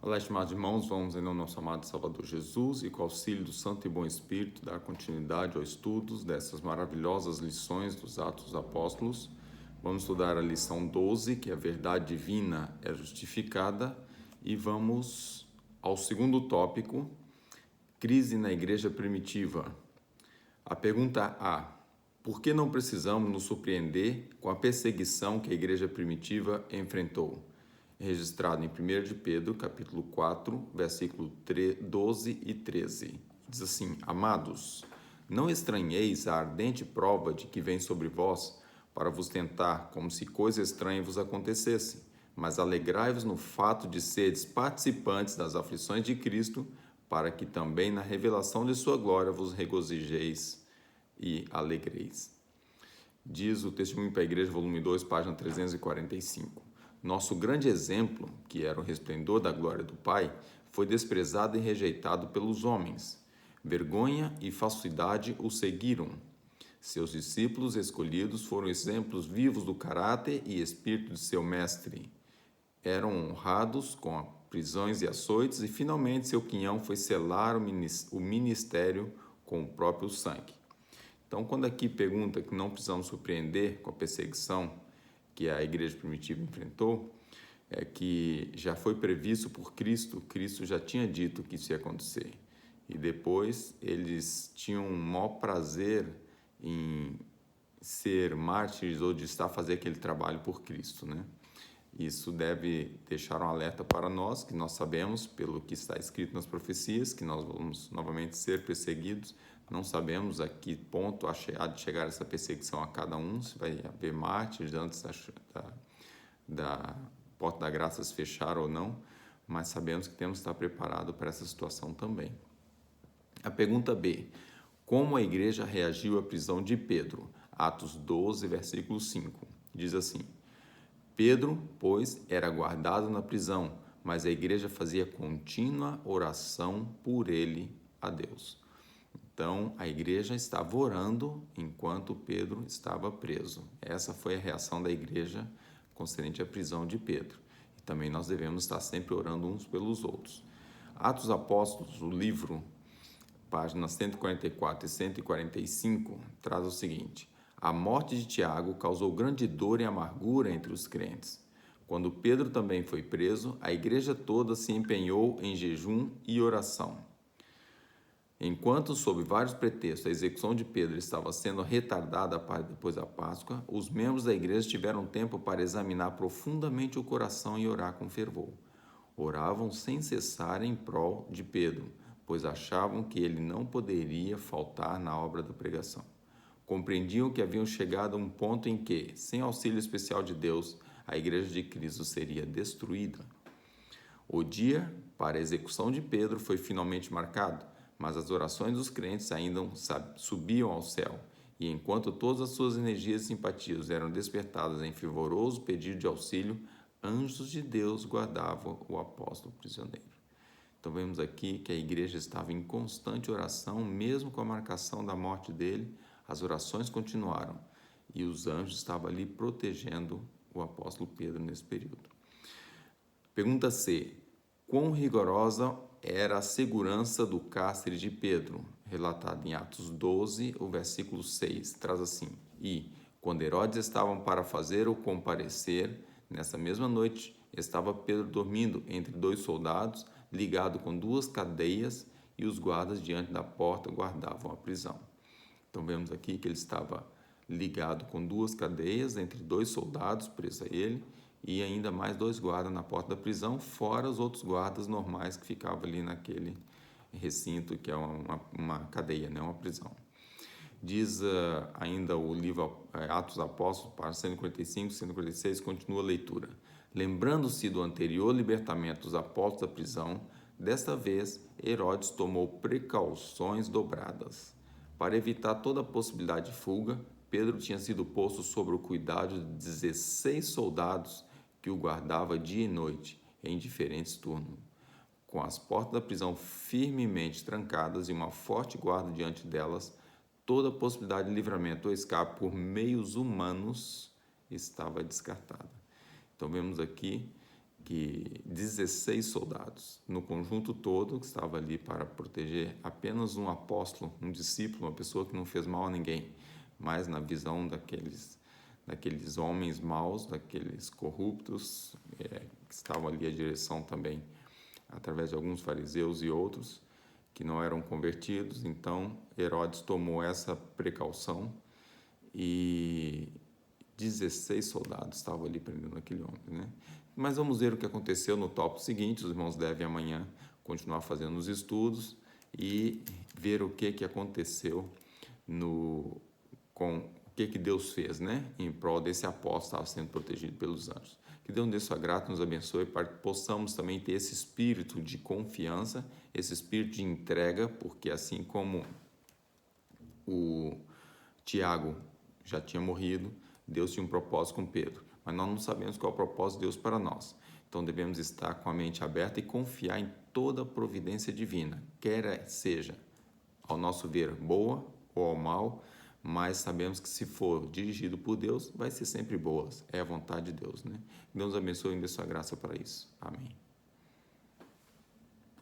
Olá, estimados irmãos, vamos em nome do nosso amado Salvador Jesus e com o auxílio do Santo e Bom Espírito dar continuidade aos estudos dessas maravilhosas lições dos Atos dos Apóstolos. Vamos estudar a lição 12, que é a verdade divina é justificada, e vamos ao segundo tópico, crise na igreja primitiva. A pergunta A: por que não precisamos nos surpreender com a perseguição que a igreja primitiva enfrentou? Registrado em 1 de Pedro, capítulo 4, versículo 12 e 13. Diz assim: Amados, não estranheis a ardente prova de que vem sobre vós para vos tentar, como se coisa estranha vos acontecesse, mas alegrai-vos no fato de seres participantes das aflições de Cristo, para que também na revelação de sua glória vos regozijeis e alegreis. Diz o Testemunho para a Igreja, volume 2, página 345. Nosso grande exemplo, que era o resplendor da glória do Pai, foi desprezado e rejeitado pelos homens. Vergonha e falsidade o seguiram. Seus discípulos escolhidos foram exemplos vivos do caráter e espírito de seu mestre. Eram honrados com prisões e açoites e finalmente seu quinhão foi selar o ministério com o próprio sangue. Então, quando aqui pergunta que não precisamos surpreender com a perseguição que a igreja primitiva enfrentou, é que já foi previsto por Cristo, Cristo já tinha dito que isso ia acontecer. E depois eles tinham um maior prazer em ser mártires ou de estar a fazer aquele trabalho por Cristo, né? Isso deve deixar um alerta para nós, que nós sabemos, pelo que está escrito nas profecias, que nós vamos novamente ser perseguidos. Não sabemos a que ponto há de chegar essa perseguição a cada um, se vai haver mártires antes da porta da graça se fechar ou não, mas sabemos que temos que estar preparados para essa situação também. A pergunta B: como a igreja reagiu à prisão de Pedro? Atos 12, versículo 5. Diz assim: Pedro, pois, era guardado na prisão, mas a igreja fazia contínua oração por ele a Deus. Então, a igreja estava orando enquanto Pedro estava preso. Essa foi a reação da igreja concernente à prisão de Pedro. E também nós devemos estar sempre orando uns pelos outros. Atos dos Apóstolos, o livro, páginas 144 e 145, traz o seguinte: a morte de Tiago causou grande dor e amargura entre os crentes. Quando Pedro também foi preso, a igreja toda se empenhou em jejum e oração. Enquanto, sob vários pretextos, a execução de Pedro estava sendo retardada para depois da Páscoa, os membros da igreja tiveram tempo para examinar profundamente o coração e orar com fervor. Oravam sem cessar em prol de Pedro, pois achavam que ele não poderia faltar na obra da pregação. Compreendiam que haviam chegado a um ponto em que, sem auxílio especial de Deus, a igreja de Cristo seria destruída. O dia para a execução de Pedro foi finalmente marcado, mas as orações dos crentes ainda subiam ao céu, e enquanto todas as suas energias e simpatias eram despertadas em fervoroso pedido de auxílio, anjos de Deus guardavam o apóstolo prisioneiro. Então vemos aqui que a igreja estava em constante oração, mesmo com a marcação da morte dele, as orações continuaram, e os anjos estavam ali protegendo o apóstolo Pedro nesse período. Pergunta C: quão rigorosa era a segurança do cárcere de Pedro? Relatado em Atos 12, o versículo 6, traz assim: e, quando Herodes estavam para fazer o comparecer, nessa mesma noite, estava Pedro dormindo entre dois soldados, ligado com duas cadeias, e os guardas diante da porta guardavam a prisão. Então vemos aqui que ele estava ligado com duas cadeias entre dois soldados presos a ele, e ainda mais dois guardas na porta da prisão, fora os outros guardas normais que ficavam ali naquele recinto que é uma cadeia, né? Uma prisão. Diz ainda o livro Atos dos Apóstolos, páginas 145 e 146, continua a leitura. Lembrando-se do anterior libertamento dos apóstolos da prisão, desta vez Herodes tomou precauções dobradas. Para evitar toda a possibilidade de fuga, Pedro tinha sido posto sob o cuidado de 16 soldados que o guardava dia e noite, em diferentes turnos. Com as portas da prisão firmemente trancadas e uma forte guarda diante delas, toda a possibilidade de livramento ou escape por meios humanos estava descartada. Então vemos aqui que 16 soldados, no conjunto todo, que estava ali para proteger apenas um apóstolo, um discípulo, uma pessoa que não fez mal a ninguém, mas na visão daqueles homens maus, daqueles corruptos, que estavam ali à direção também, através de alguns fariseus e outros, que não eram convertidos. Então, Herodes tomou essa precaução e 16 soldados estavam ali prendendo aquele homem, né? Mas vamos ver o que aconteceu no tópico seguinte. Os irmãos devem amanhã continuar fazendo os estudos e ver o que aconteceu com o que Deus fez, né? Em prol desse apóstolo que estava sendo protegido pelos anjos. Que Deus dê sua graça, nos abençoe, para que possamos também ter esse espírito de confiança, esse espírito de entrega, porque assim como o Tiago já tinha morrido, Deus tinha um propósito com Pedro, mas nós não sabemos qual é o propósito de Deus para nós. Então devemos estar com a mente aberta e confiar em toda a providência divina, quer seja, ao nosso ver, boa ou ao mal, mas sabemos que se for dirigido por Deus, vai ser sempre boas. É a vontade de Deus, né? Deus abençoe e dê sua graça para isso. Amém.